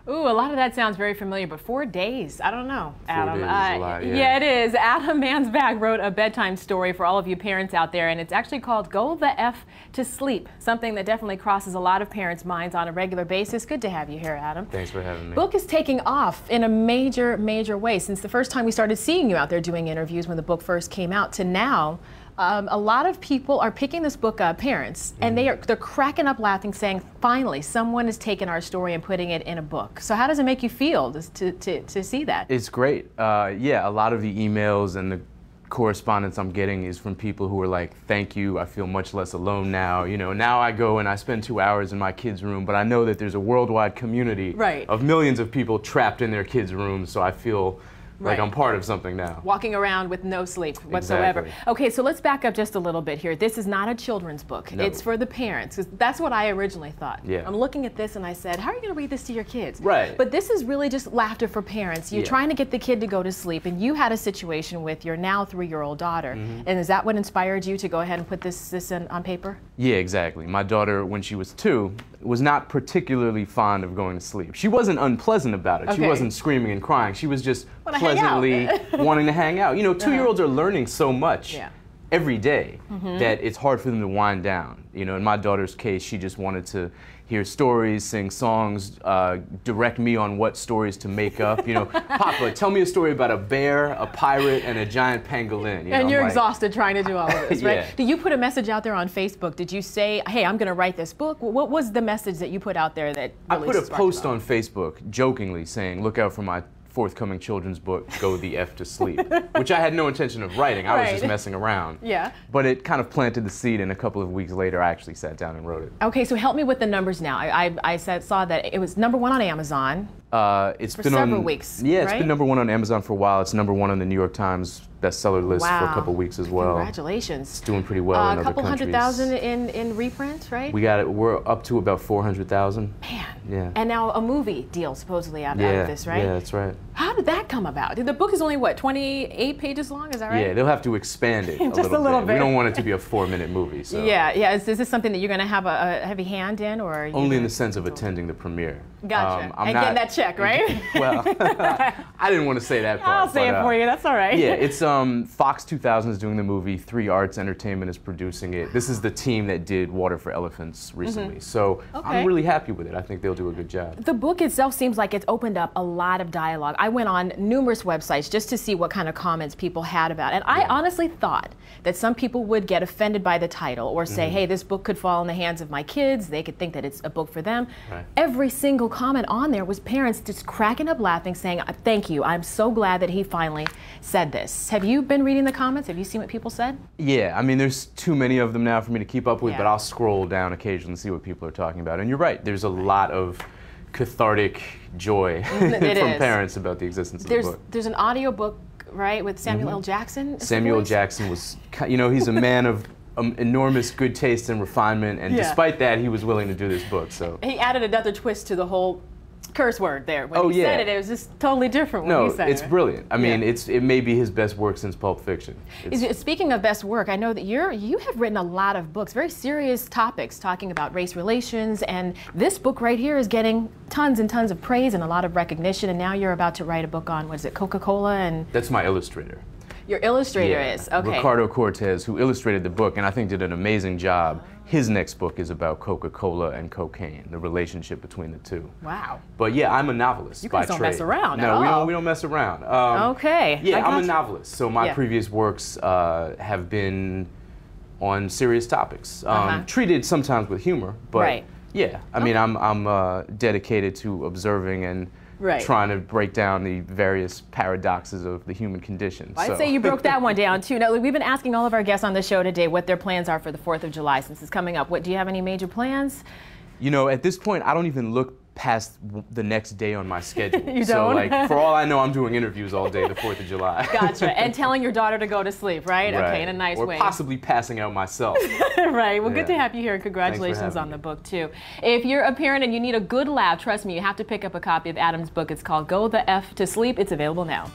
Ooh, a lot of that sounds very familiar, but 4 days, I don't know, Adam. 4 days is a lot, yeah. Yeah, it is. Adam Mansbach wrote a bedtime story for all of you parents out there, and it's actually called Go the F to Sleep, something that definitely crosses a lot of parents' minds on a regular basis. Good to have you here, Adam. Thanks for having me. Book is taking off in a major, major way since the first time we started seeing you out there doing interviews when the book first came out to now. A lot of people are picking this book up, parents, and they're cracking up laughing, saying, finally, someone has taken our story and putting it in a book. So how does it make you feel to see that? It's great. Yeah, a lot of the emails and the correspondence I'm getting is from people who are like, thank you, I feel much less alone now. You know, now I go and I spend 2 hours in my kid's room, but I know that there's a worldwide community of millions of people trapped in their kids' rooms, so I feel like I'm part of something now. Walking around with no sleep whatsoever. Exactly. Okay, so let's back up just a little bit here. This is not a children's book. No. It's for the parents. 'Cause that's what I originally thought. Yeah. I'm looking at this and I said, how are you going to read this to your kids? Right. But this is really just laughter for parents. You're trying to get the kid to go to sleep, and you had a situation with your now 3-year-old daughter. And is that what inspired you to go ahead and put this on paper? Yeah, exactly. My daughter, when she was 2, was not particularly fond of going to sleep. She wasn't unpleasant about it. She wasn't screaming and crying. She was just pleasantly wanting to hang out. You know, 2-year-olds are learning so much every day that it's hard for them to wind down. You know, in my daughter's case, she just wanted to hear stories, sing songs, direct me on what stories to make up. You know, Papa, tell me a story about a bear, a pirate, and a giant pangolin. You know, and you're like, exhausted trying to do all of this, right? Did you put a message out there on Facebook? Did you say, hey, I'm going to write this book? What was the message that you put out there that really I put a post on Facebook jokingly saying, look out for my forthcoming children's book, Go the F to Sleep, which I had no intention of writing. I was just messing around. Yeah. But it kind of planted the seed, and a couple of weeks later, I actually sat down and wrote it. Okay, so help me with the numbers now. I saw that it was #1 on Amazon. It's for been several on, weeks. Yeah, it's been #1 on Amazon for a while. It's #1 on the New York Times bestseller list for a couple weeks as well. Congratulations. It's doing pretty well in other countries. A couple 100,000 in reprints, right? We got it. We're up to about 400,000. Man. Yeah. And now a movie deal supposedly out of this, right? Yeah, that's right. How did that come about? The book is only what, 28 pages long? Is that right? Yeah, they'll have to expand it just a little bit. We don't want it to be a 4-minute movie. So. Yeah. Is this something that you're going to have a heavy hand in, or? Only in the sense of attending the premiere. Gotcha. And getting that check, right? Well, I didn't want to say that part. I'll say it for you. That's all right. Yeah, it's Fox 2000 is doing the movie. 3 Arts Entertainment is producing it. This is the team that did Water for Elephants recently. So I'm really happy with it. I think they'll do a good job. The book itself seems like it's opened up a lot of dialogue. I went on numerous websites just to see what kind of comments people had about it. And I honestly thought that some people would get offended by the title or say, hey, this book could fall in the hands of my kids. They could think that it's a book for them. Every single comment on there was parents just cracking up laughing, saying, thank you. I'm so glad that he finally said this. Have you been reading the comments? Have you seen what people said? Yeah, I mean, there's too many of them now for me to keep up with, but I'll scroll down occasionally and see what people are talking about. And you're right, there's a lot of cathartic joy from parents about the existence of the book. There's an audio book, right, with Samuel L. Jackson? Samuel L. Jackson was, you know, he's a man of enormous good taste and refinement, and despite that, he was willing to do this book. So he added another twist to the whole curse word there. When he said it, it was just totally different when he said it. No, it's brilliant. I mean, it may be his best work since Pulp Fiction. Speaking of best work, I know that you have written a lot of books, very serious topics, talking about race relations, and this book right here is getting tons and tons of praise and a lot of recognition, and now you're about to write a book on, what is it, Coca-Cola? And that's my illustrator. Your illustrator is, okay. Ricardo Cortez, who illustrated the book, and I think did an amazing job. His next book is about Coca-Cola and cocaine, the relationship between the two. Wow. But yeah, I'm a novelist by trade. You guys don't mess around at all. No, we don't mess around. Okay. Yeah, I'm a novelist, so my previous works have been on serious topics, treated sometimes with humor, but yeah, I mean, I'm dedicated to observing and trying to break down the various paradoxes of the human condition. I'd say you broke that one down too. Now, we've been asking all of our guests on the show today what their plans are for the 4th of July since it's coming up. Do you have any major plans? You know, at this point, I don't even look past the next day on my schedule. You don't? So, like, for all I know, I'm doing interviews all day the 4th of July. Gotcha. And telling your daughter to go to sleep, right? Okay, in a nice way. Or possibly passing out myself. Right. Well, good to have you here, and congratulations on the book, too. If you're a parent and you need a good laugh, trust me, you have to pick up a copy of Adam's book. It's called Go the F to Sleep. It's available now.